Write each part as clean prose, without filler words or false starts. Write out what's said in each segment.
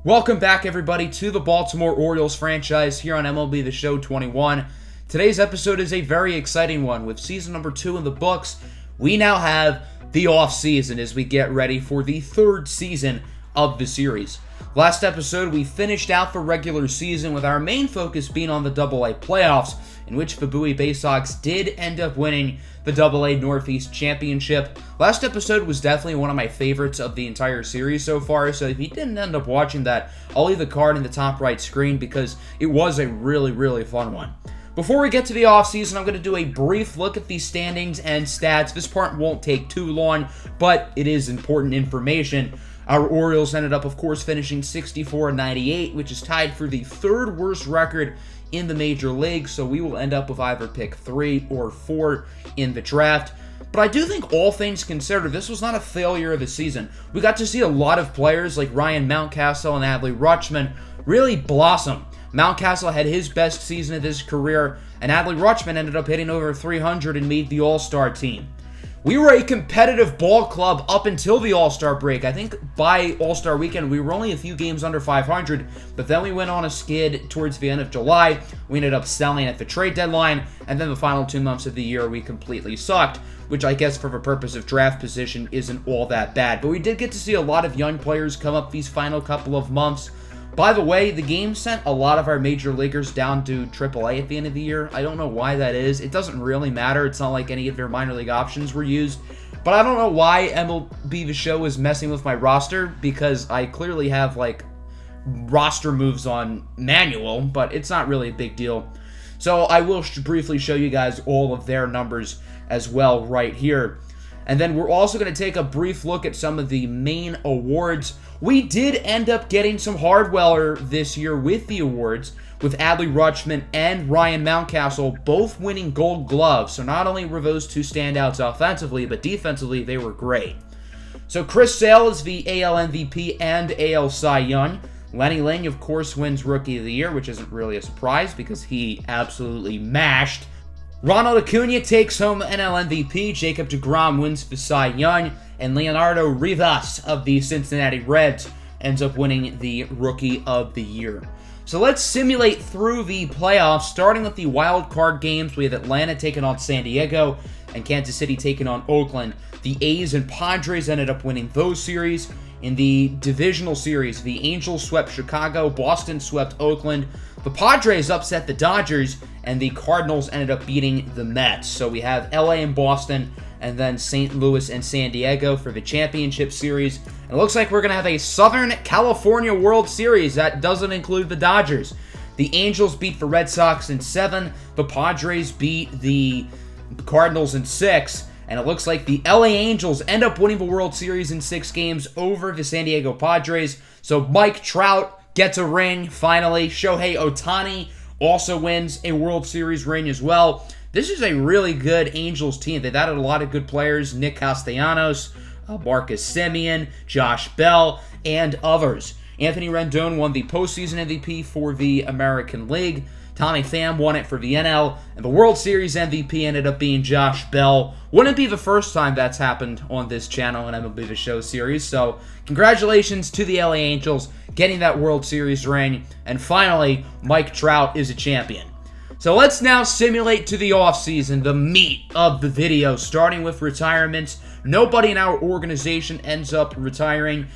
Welcome back, everybody, to the Baltimore Orioles franchise here on MLB The Show 21. Today's episode is a very exciting one. With season number 2 in the books, we now have the offseason as we get ready for the third season of the series. Last episode, we finished out the regular season with our main focus being on the AA playoffs, in which the Bowie Bay Sox did end up winning the AA Northeast Championship. Last episode was definitely one of my favorites of the entire series so far, so if you didn't end up watching that, I'll leave the card in the top right screen because it was a really fun one. Before we get to the offseason, I'm going to do a brief look at the standings and stats. This part won't take too long, but it is important information. Our Orioles ended up, of course, finishing 64-98, which is tied for the third worst record in the major league, so we will end up with either pick 3 or 4 in the draft. But I do think, all things considered, this was not a failure of the season. We got to see a lot of players like Ryan Mountcastle and Adley Rutschman really blossom. Mountcastle had his best season of his career, and Adley Rutschman ended up hitting over 300 and made the All-Star team. We were a competitive ball club up until the All-Star break. I think by All-Star weekend, we were only a few games under 500, but then we went on a skid towards the end of July. We ended up selling at the trade deadline, and then the final 2 months of the year, we completely sucked, which I guess for the purpose of draft position isn't all that bad. But we did get to see a lot of young players come up these final couple of months. By the way, the game sent a lot of our major leaguers down to AAA at the end of the year. I don't know why that is. It doesn't really matter. It's not like any of their minor league options were used. But I don't know why MLB The Show is messing with my roster, because I clearly have, like, roster moves on manual, but it's not really a big deal. So I will briefly show you guys all of their numbers as well right here. And then we're also going to take a brief look at some of the main awards. We did end up getting some hardware this year with the awards, with Adley Rutschman and Ryan Mountcastle both winning Gold Gloves. So not only were those two standouts offensively, but defensively they were great. So Chris Sale is the AL MVP and AL Cy Young. Lenny Ling, of course, wins Rookie of the Year, which isn't really a surprise because he absolutely mashed. Ronald Acuna takes home NL MVP, Jacob deGrom wins the Cy Young, and Leonardo Rivas of the Cincinnati Reds ends up winning the Rookie of the Year. So let's simulate through the playoffs, starting with the wild card games. We have Atlanta taking on San Diego and Kansas City taking on Oakland. The A's and Padres ended up winning those series. In the divisional series, the Angels swept Chicago, Boston swept Oakland, the Padres upset the Dodgers, and the Cardinals ended up beating the Mets. So we have LA and Boston, and then St. Louis and San Diego for the championship series. And it looks like we're going to have a Southern California World Series. That doesn't include the Dodgers. The Angels beat the Red Sox in 7, the Padres beat the Cardinals in 6, and it looks like the LA Angels end up winning the World Series in 6 games over the San Diego Padres. So Mike Trout gets a ring, finally. Shohei Ohtani also wins a World Series ring as well. This is a really good Angels team. They've added a lot of good players. Nick Castellanos, Marcus Semien, Josh Bell, and others. Anthony Rendon won the postseason MVP for the American League. Tommy Pham won it for the NL, and the World Series MVP ended up being Josh Bell. Wouldn't be the first time that's happened on this channel in MLB The Show series, so congratulations to the LA Angels getting that World Series ring, and finally, Mike Trout is a champion. So let's now simulate to the offseason, the meat of the video, starting with retirements. Nobody in our organization ends up retiring.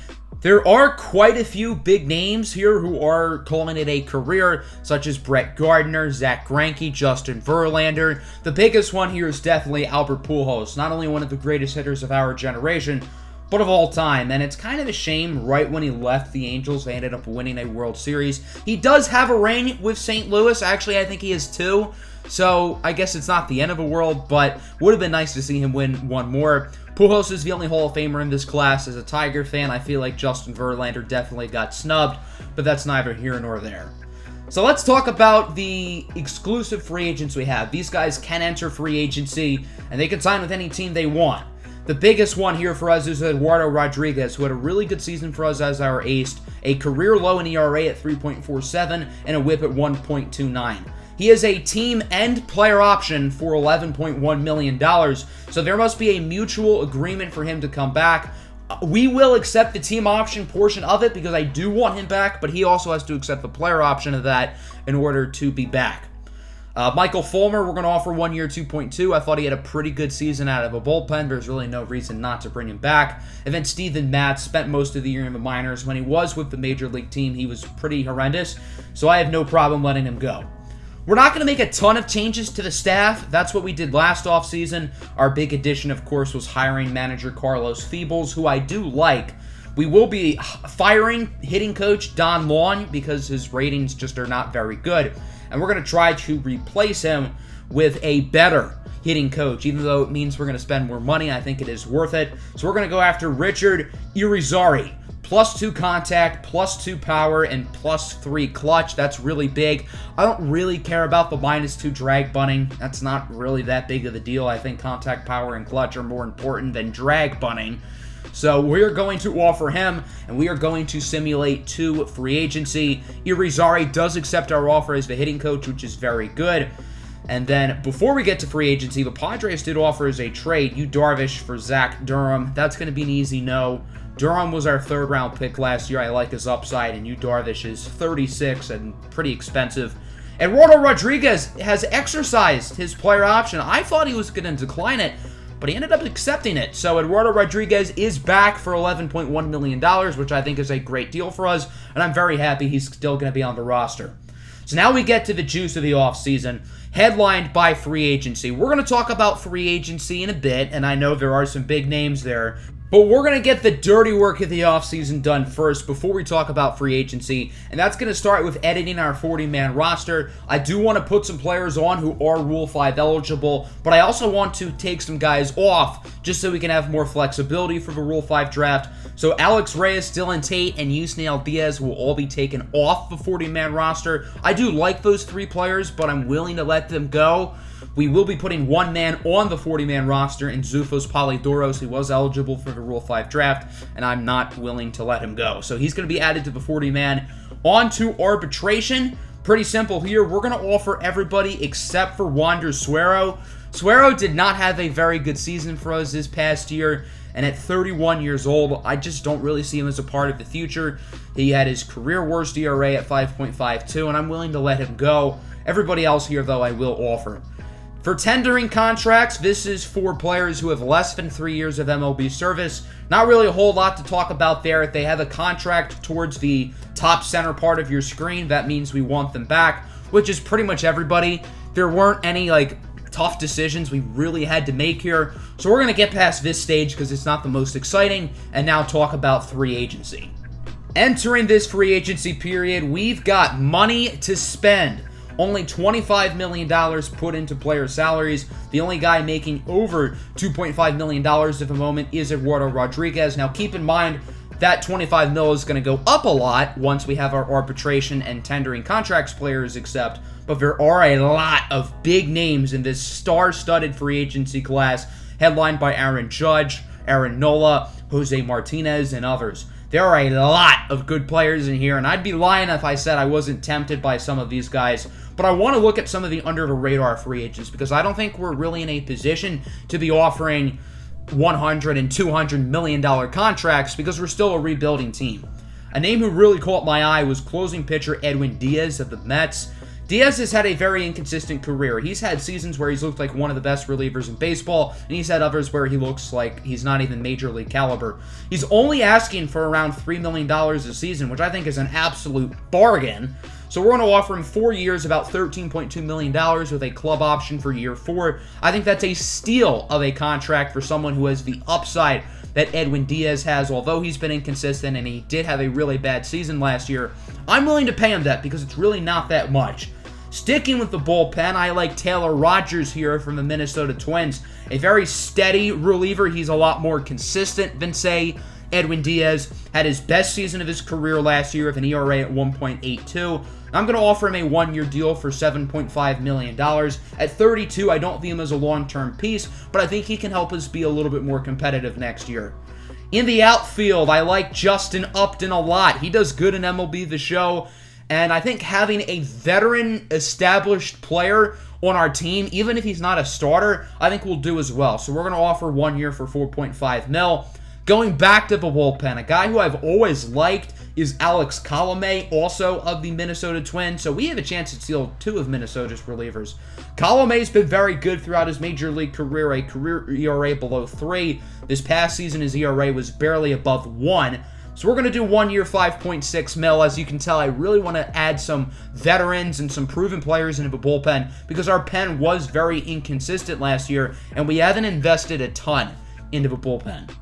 There are quite a few big names here who are calling it a career, such as Brett Gardner, Zach Greinke, Justin Verlander. The biggest one here is definitely Albert Pujols, not only one of the greatest hitters of our generation, but of all time. And it's kind of a shame, right when he left the Angels, they ended up winning a World Series. He does have a ring with St. Louis. Actually, I think he has 2. So I guess it's not the end of the world, but would have been nice to see him win one more. Pujols is the only Hall of Famer in this class. As a Tiger fan, I feel like Justin Verlander definitely got snubbed, but that's neither here nor there. So let's talk about the exclusive free agents we have. These guys can enter free agency, and they can sign with any team they want. The biggest one here for us is Eduardo Rodriguez, who had a really good season for us as our ace, a career low in ERA at 3.47 and a whip at 1.29. He is a team and player option for $11.1 million, so there must be a mutual agreement for him to come back. We will accept the team option portion of it because I do want him back, but he also has to accept the player option of that in order to be back. Michael Fulmer, we're going to offer 1 year, 2.2. I thought he had a pretty good season out of a bullpen. There's really no reason not to bring him back. And then Steven Matz spent most of the year in the minors. When he was with the major league team, he was pretty horrendous, so I have no problem letting him go. We're not going to make a ton of changes to the staff. That's what we did last offseason. Our big addition, of course, was hiring manager Carlos Feebles, who I do like. We will be firing hitting coach Don Lawn because his ratings just are not very good. And we're going to try to replace him with a better hitting coach. Even though it means we're going to spend more money, I think it is worth it. So we're going to go after Richard Irizarry. +2 contact, +2 power, and +3 clutch. That's really big. I don't really care about the -2 drag bunting. That's not really that big of a deal. I think contact, power, and clutch are more important than drag bunting. So we're going to offer him, and we are going to simulate 2 free agency. Irizarry does accept our offer as the hitting coach, which is very good. And then before we get to free agency, the Padres did offer as a trade Yu Darvish for Zach Durham. That's going to be an easy no. Durham was our 3rd round pick last year. I like his upside, and Yu Darvish is 36 and pretty expensive. Eduardo Rodriguez has exercised his player option. I thought he was going to decline it, but he ended up accepting it. So Eduardo Rodriguez is back for $11.1 million, which I think is a great deal for us, and I'm very happy he's still going to be on the roster. So now we get to the juice of the offseason, headlined by free agency. We're going to talk about free agency in a bit, and I know there are some big names there. But we're going to get the dirty work of the offseason done first before we talk about free agency, and that's going to start with editing our 40-man roster. I do want to put some players on who are Rule 5 eligible, but I also want to take some guys off just so we can have more flexibility for the Rule 5 draft. So Alex Reyes, Dylan Tate, and Yusniel Diaz will all be taken off the 40-man roster. I do like those 3 players, but I'm willing to let them go. We will be putting 1 man on the 40-man roster in Zufos Polidoros. He was eligible for the Rule 5 draft, and I'm not willing to let him go. So he's going to be added to the 40-man. On to arbitration. Pretty simple here. We're going to offer everybody except for Wander Suero. Suero did not have a very good season for us this past year, and at 31 years old, I just don't really see him as a part of the future. He had his career worst ERA at 5.52, and I'm willing to let him go. Everybody else here, though, I will offer. For tendering contracts, this is for players who have less than 3 years of MLB service. Not really a whole lot to talk about there. If they have a contract towards the top center part of your screen, that means we want them back, which is pretty much everybody. There weren't any, tough decisions we really had to make here. So we're going to get past this stage because it's not the most exciting, and now talk about free agency. Entering this free agency period, we've got money to spend. Only $25 million put into player salaries. The only guy making over $2.5 million at the moment is Eduardo Rodriguez. Now, keep in mind that $25 million is going to go up a lot once we have our arbitration and tendering contracts players accept. But there are a lot of big names in this star-studded free agency class, headlined by Aaron Judge, Aaron Nola, Jose Martinez, and others. There are a lot of good players in here, and I'd be lying if I said I wasn't tempted by some of these guys. But I want to look at some of the under-the-radar free agents because I don't think we're really in a position to be offering $100 and $200 million contracts because we're still a rebuilding team. A name who really caught my eye was closing pitcher Edwin Diaz of the Mets. Diaz has had a very inconsistent career. He's had seasons where he's looked like one of the best relievers in baseball, and he's had others where he looks like he's not even major league caliber. He's only asking for around $3 million a season, which I think is an absolute bargain. So we're going to offer him 4 years, about $13.2 million with a club option for year 4. I think that's a steal of a contract for someone who has the upside that Edwin Diaz has. Although he's been inconsistent and he did have a really bad season last year, I'm willing to pay him that because it's really not that much. Sticking with the bullpen, I like Taylor Rogers here from the Minnesota Twins. A very steady reliever. He's a lot more consistent than, say, Edwin Diaz. Had his best season of his career last year with an ERA at 1.82. I'm going to offer him a 1-year deal for $7.5 million. At 32, I don't view him as a long-term piece, but I think he can help us be a little bit more competitive next year. In the outfield, I like Justin Upton a lot. He does good in MLB The Show, and I think having a veteran, established player on our team, even if he's not a starter, I think will do as well. So we're going to offer 1 year for $4.5 million. Going back to the bullpen, a guy who I've always liked is Alex Colomé, also of the Minnesota Twins. So we have a chance to steal two of Minnesota's relievers. Colomé's been very good throughout his major league career, a career ERA below 3. This past season, his ERA was barely above 1. So we're going to do 1 year, 5.6 mil. As you can tell, I really want to add some veterans and some proven players into the bullpen because our pen was very inconsistent last year, and we haven't invested a ton into the bullpen.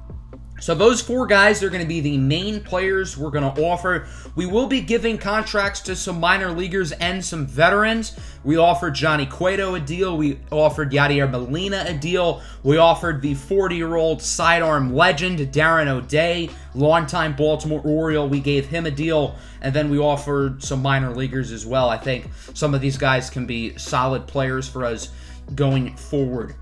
So those 4 guys are going to be the main players we're going to offer. We will be giving contracts to some minor leaguers and some veterans. We offered Johnny Cueto a deal. We offered Yadier Molina a deal. We offered the 40-year-old sidearm legend, Darren O'Day, longtime Baltimore Oriole. We gave him a deal. And then we offered some minor leaguers as well. I think some of these guys can be solid players for us going forward.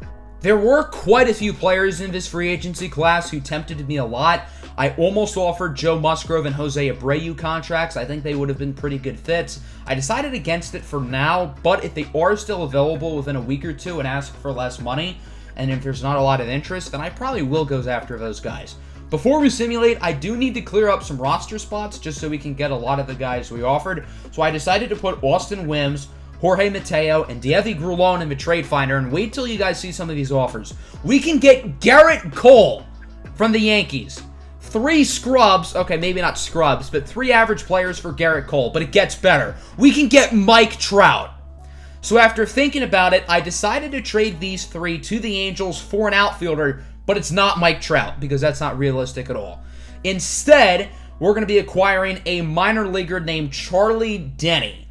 There were quite a few players in this free agency class who tempted me a lot. I almost offered Joe Musgrove and Jose Abreu contracts. I think they would have been pretty good fits. I decided against it for now, but if they are still available within a week or two and ask for less money, and if there's not a lot of interest, then I probably will go after those guys. Before we simulate, I do need to clear up some roster spots just so we can get a lot of the guys we offered. So I decided to put Austin Wims, Jorge Mateo, and Deivi Grullon in the trade finder, and wait till you guys see some of these offers. We can get Garrett Cole from the Yankees. 3 scrubs, okay, maybe not scrubs, but 3 average players for Garrett Cole, but it gets better. We can get Mike Trout. So after thinking about it, I decided to trade these 3 to the Angels for an outfielder, but it's not Mike Trout, because that's not realistic at all. Instead, we're going to be acquiring a minor leaguer named Charlie Denny.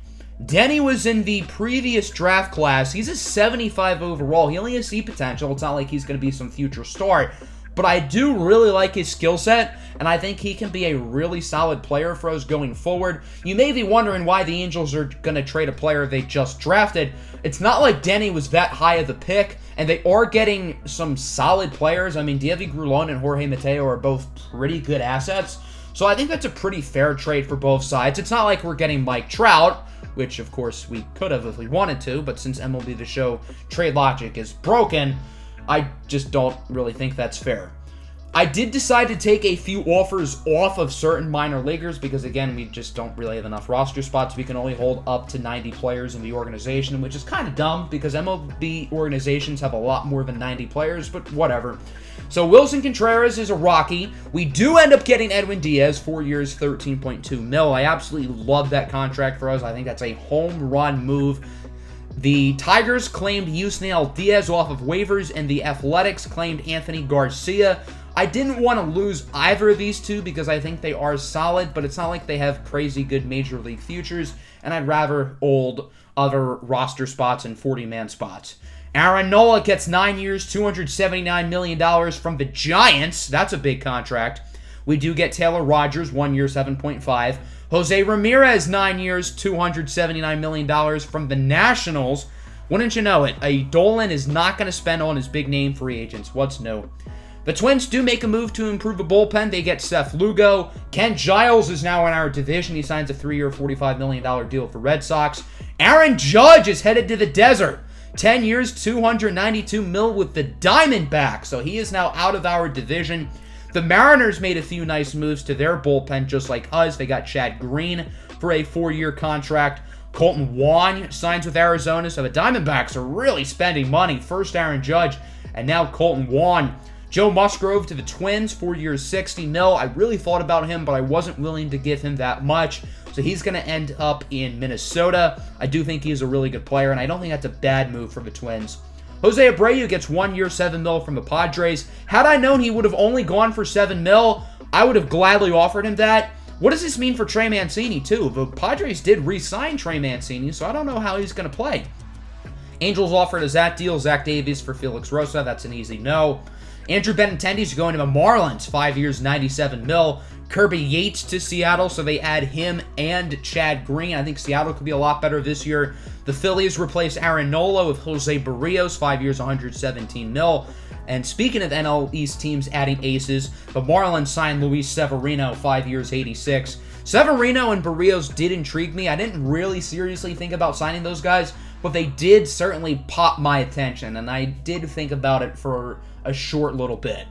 Denny was in the previous draft class. He's a 75 overall. He only has C potential. It's not like he's going to be some future star. But I do really like his skill set, and I think he can be a really solid player for us going forward. You may be wondering why the Angels are going to trade a player they just drafted. It's not like Denny was that high of the pick, and they are getting some solid players. I mean, Deivi Grullon and Jorge Mateo are both pretty good assets. So I think that's a pretty fair trade for both sides. It's not like we're getting Mike Trout, which, of course, we could have if we wanted to, but since MLB The Show trade logic is broken, I just don't really think that's fair. I did decide to take a few offers off of certain minor leaguers because, again, we just don't really have enough roster spots. We can only hold up to 90 players in the organization, which is kind of dumb because MLB organizations have a lot more than 90 players, but whatever. So Wilson Contreras is a Rocky. We do end up getting Edwin Diaz, 4 years, $13.2 million. I absolutely love that contract for us. I think that's a home run move. The Tigers claimed Yusniel Diaz off of waivers, and the Athletics claimed Anthony Garcia. I didn't want to lose either of these two because I think they are solid, but it's not like they have crazy good major league futures, and I'd rather hold other roster spots and 40-man spots. Aaron Nola gets 9 years, $279 million from the Giants. That's a big contract. We do get Taylor Rogers, 1 year, 7.5. Jose Ramirez, 9 years, $279 million from the Nationals. Wouldn't you know it, a Dolan is not going to spend on his big name free agents. What's new? The Twins do make a move to improve the bullpen. They get Seth Lugo. Ken Giles is now in our division. He signs a 3-year, $45 million deal for Red Sox. Aaron Judge is headed to the desert. 10 years, $292 million with the Diamondbacks. So he is now out of our division. The Mariners made a few nice moves to their bullpen just like us. They got Chad Green for a 4-year contract. Colton Wong signs with Arizona. So the Diamondbacks are really spending money. First Aaron Judge and now Colton Wong. Joe Musgrove to the Twins, 4 years, $60 million. I really thought about him, but I wasn't willing to give him that much. So he's going to end up in Minnesota. I do think he's a really good player, and I don't think that's a bad move for the Twins. Jose Abreu gets 1 year, $7 million from the Padres. Had I known he would have only gone for $7 million, I would have gladly offered him that. What does this mean for Trey Mancini, too? The Padres did re-sign Trey Mancini, so I don't know how he's going to play. Angels offered a Zach deal, Zach Davies for Felix Rosa. That's an easy no. Andrew Benintendi's going to the Marlins, 5 years, $97 million. Kirby Yates to Seattle, so they add him and Chad Green. I think Seattle could be a lot better this year. The Phillies replace Aaron Nola with Jose Barrios, 5 years, $117 million. And speaking of NL East teams adding aces, the Marlins signed Luis Severino, 5 years, $86 million. Severino and Barrios did intrigue me. I didn't really seriously think about signing those guys, but they did certainly pop my attention, and I did think about it for a short little bit.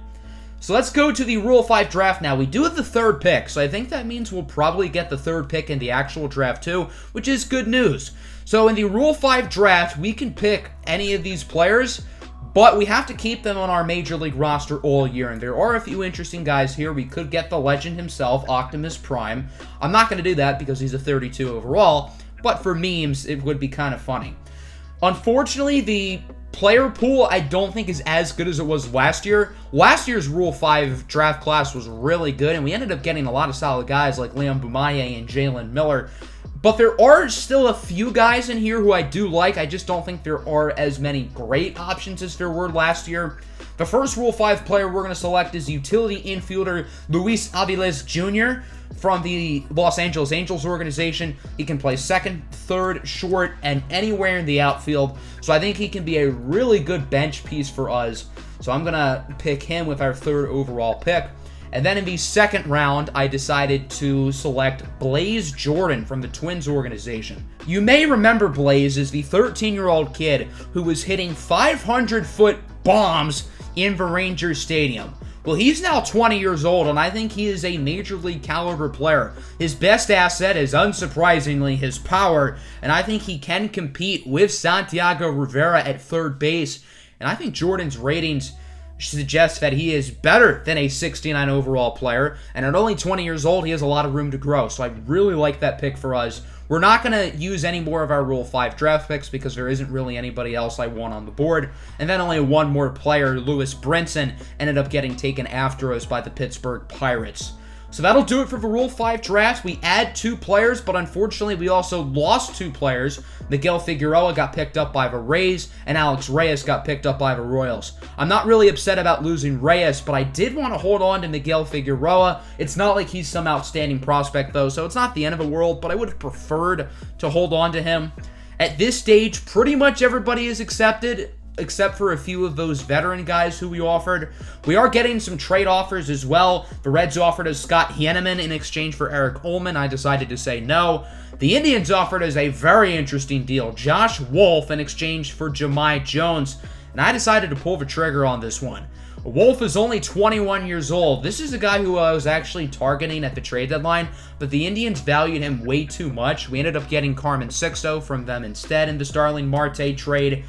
So let's go to the Rule 5 draft now. We do have the third pick, so I think that means we'll probably get the third pick in the actual draft too, which is good news. So in the Rule 5 draft, we can pick any of these players, but we have to keep them on our Major League roster all year, and there are a few interesting guys here. We could get the legend himself, Optimus Prime. I'm not going to do that because he's a 32 overall, but for memes, it would be kind of funny. Unfortunately, the player pool I don't think is as good as it was last year. Last year's Rule 5 draft class was really good, and we ended up getting a lot of solid guys like Liam Bumaye and Jalen Miller. But there are still a few guys in here who I do like. I just don't think there are as many great options as there were last year. The first Rule 5 player we're going to select is utility infielder Luis Aviles Jr. from the Los Angeles Angels organization. He can play second, third, short, and anywhere in the outfield. So I think he can be a really good bench piece for us. So I'm going to pick him with our third overall pick. And then in the second round, I decided to select Blaze Jordan from the Twins organization. You may remember Blaze as the 13-year-old kid who was hitting 500-foot bombs in the Rangers Stadium. Well, he's now 20 years old, and I think he is a Major League caliber player. His best asset is, unsurprisingly, his power, and I think he can compete with Santiago Rivera at third base. And I think Jordan's ratings suggests that he is better than a 69 overall player, and at only 20 years old, he has a lot of room to grow, so I really like that pick for us. We're not going to use any more of our Rule 5 draft picks because there isn't really anybody else I want on the board, and then only one more player, Lewis Brinson, ended up getting taken after us by the Pittsburgh Pirates. So that'll do it for the Rule 5 draft. We add 2 players, but unfortunately we also lost 2 players. Miguel Figueroa got picked up by the Rays, and Alex Reyes got picked up by the Royals. I'm not really upset about losing Reyes, but I did want to hold on to Miguel Figueroa. It's not like he's some outstanding prospect, though, so it's not the end of the world, but I would have preferred to hold on to him. At this stage, pretty much everybody is accepted, except for a few of those veteran guys who we offered. We are getting some trade offers as well. The Reds offered us Scott Heineman in exchange for Eric Ullman. I decided to say no. The Indians offered us a very interesting deal, Josh Wolf in exchange for Jahmai Jones, and I decided to pull the trigger on this one. Wolf is only 21 years old. This is a guy who I was actually targeting at the trade deadline, but the Indians valued him way too much. We ended up getting Carmen Sixto from them instead in the Starling Marte trade.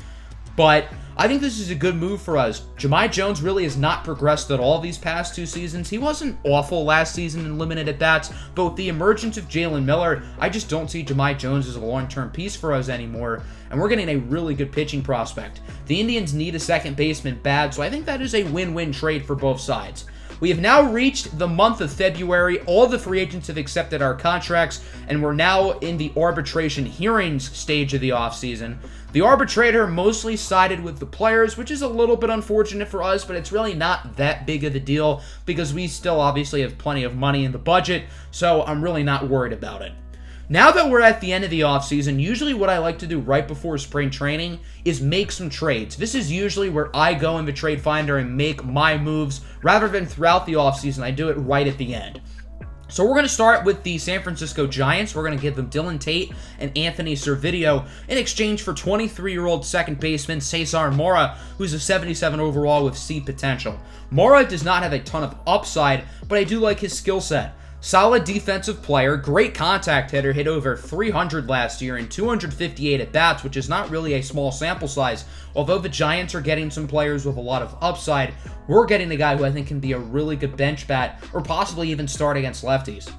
But I think this is a good move for us. Jahmai Jones really has not progressed at all these past 2 seasons. He wasn't awful last season in limited at-bats, but with the emergence of Jalen Miller, I just don't see Jahmai Jones as a long-term piece for us anymore, and we're getting a really good pitching prospect. The Indians need a second baseman bad, so I think that is a win-win trade for both sides. We have now reached the month of February. All the free agents have accepted our contracts, and we're now in the arbitration hearings stage of the offseason. The arbitrator mostly sided with the players, which is a little bit unfortunate for us, but it's really not that big of a deal because we still obviously have plenty of money in the budget, so I'm really not worried about it. Now that we're at the end of the offseason, usually what I like to do right before spring training is make some trades. This is usually where I go in the trade finder and make my moves rather than throughout the offseason. I do it right at the end. So we're going to start with the San Francisco Giants. We're going to give them Dylan Tate and Anthony Servideo in exchange for 23-year-old second baseman Cesar Mora, who's a 77 overall with C potential. Mora does not have a ton of upside, but I do like his skill set. Solid defensive player, great contact hitter, hit over 300 last year in 258 at-bats, which is not really a small sample size. Although the Giants are getting some players with a lot of upside, we're getting a guy who I think can be a really good bench bat, or possibly even start against lefties.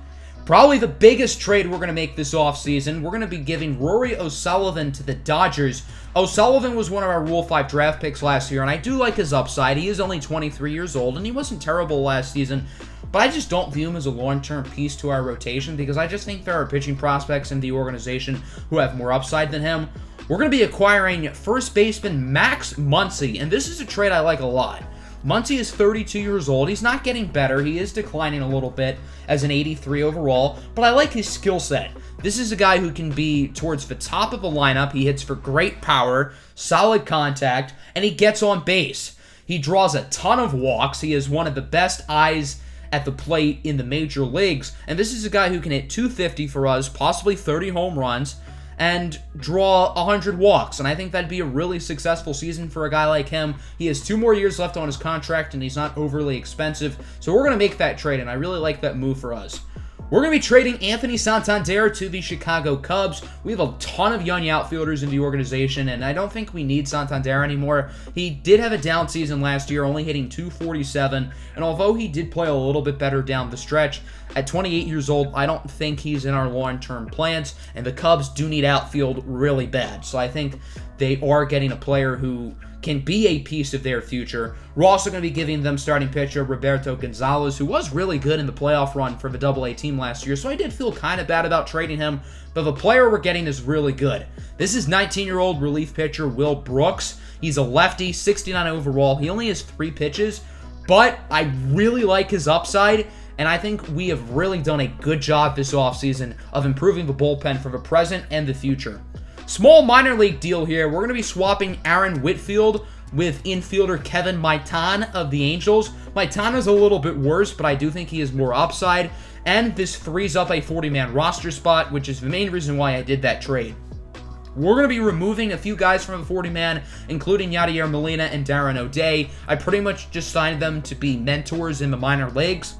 Probably the biggest trade we're going to make this offseason, we're going to be giving Rory O'Sullivan to the Dodgers. O'Sullivan was one of our Rule 5 draft picks last year, and I do like his upside. He is only 23 years old, and he wasn't terrible last season. But I just don't view him as a long-term piece to our rotation because I just think there are pitching prospects in the organization who have more upside than him. We're going to be acquiring first baseman Max Muncy, and this is a trade I like a lot. Muncy is 32 years old. He's not getting better. He is declining a little bit as an 83 overall, but I like his skill set. This is a guy who can be towards the top of the lineup. He hits for great power, solid contact, and he gets on base. He draws a ton of walks. He is one of the best eyes at the plate in the major leagues, and this is a guy who can hit 250 for us, possibly 30 home runs, and draw 100 walks. And I think that'd be a really successful season for a guy like him. He has 2 more years left on his contract, and he's not overly expensive. So we're going to make that trade, and I really like that move for us. We're going to be trading Anthony Santander to the Chicago Cubs. We have a ton of young outfielders in the organization, and I don't think we need Santander anymore. He did have a down season last year, only hitting .247, and although he did play a little bit better down the stretch, at 28 years old, I don't think he's in our long-term plans, and the Cubs do need outfield really bad. So I think they are getting a player who can be a piece of their future. We're also going to be giving them starting pitcher Roberto Gonzalez, who was really good in the playoff run for the AA team last year, so I did feel kind of bad about trading him, but the player we're getting is really good. This is 19-year-old relief pitcher Will Brooks. He's a lefty, 69 overall. He only has 3 pitches, but I really like his upside, and I think we have really done a good job this offseason of improving the bullpen for the present and the future. Small minor league deal here. We're going to be swapping Aaron Whitfield with infielder Kevin Maitan of the Angels. Maitan is a little bit worse, but I do think he has more upside. And this frees up a 40-man roster spot, which is the main reason why I did that trade. We're going to be removing a few guys from the 40-man, including Yadier Molina and Darren O'Day. I pretty much just signed them to be mentors in the minor leagues.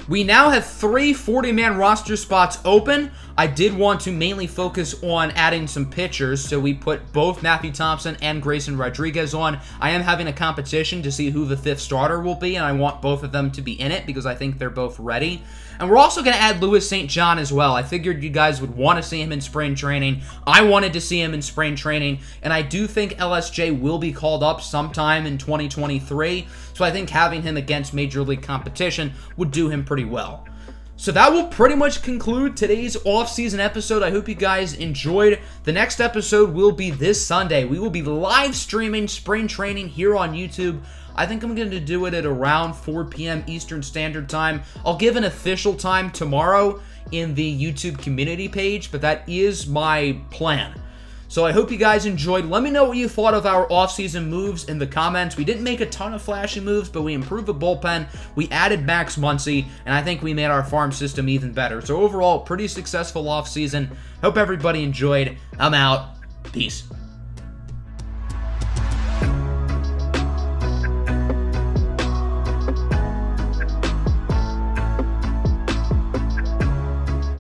We now have 3 40-man roster spots open. I did want to mainly focus on adding some pitchers, so we put both Matthew Thompson and Grayson Rodriguez on. I am having a competition to see who the 5th starter will be, and I want both of them to be in it because I think they're both ready. And we're also going to add Louis St. John as well. I figured you guys would want to see him in spring training. I wanted to see him in spring training, and I do think LSJ will be called up sometime in 2023, so I think having him against Major League competition would do him pretty well. So that will pretty much conclude today's off-season episode. I hope you guys enjoyed. The next episode will be this Sunday. We will be live streaming spring training here on YouTube. I think I'm going to do it at around 4 p.m. Eastern Standard Time. I'll give an official time tomorrow in the YouTube community page, but that is my plan. So I hope you guys enjoyed. Let me know what you thought of our offseason moves in the comments. We didn't make a ton of flashy moves, but we improved the bullpen. We added Max Muncy, and I think we made our farm system even better. So overall, pretty successful offseason. Hope everybody enjoyed. I'm out. Peace.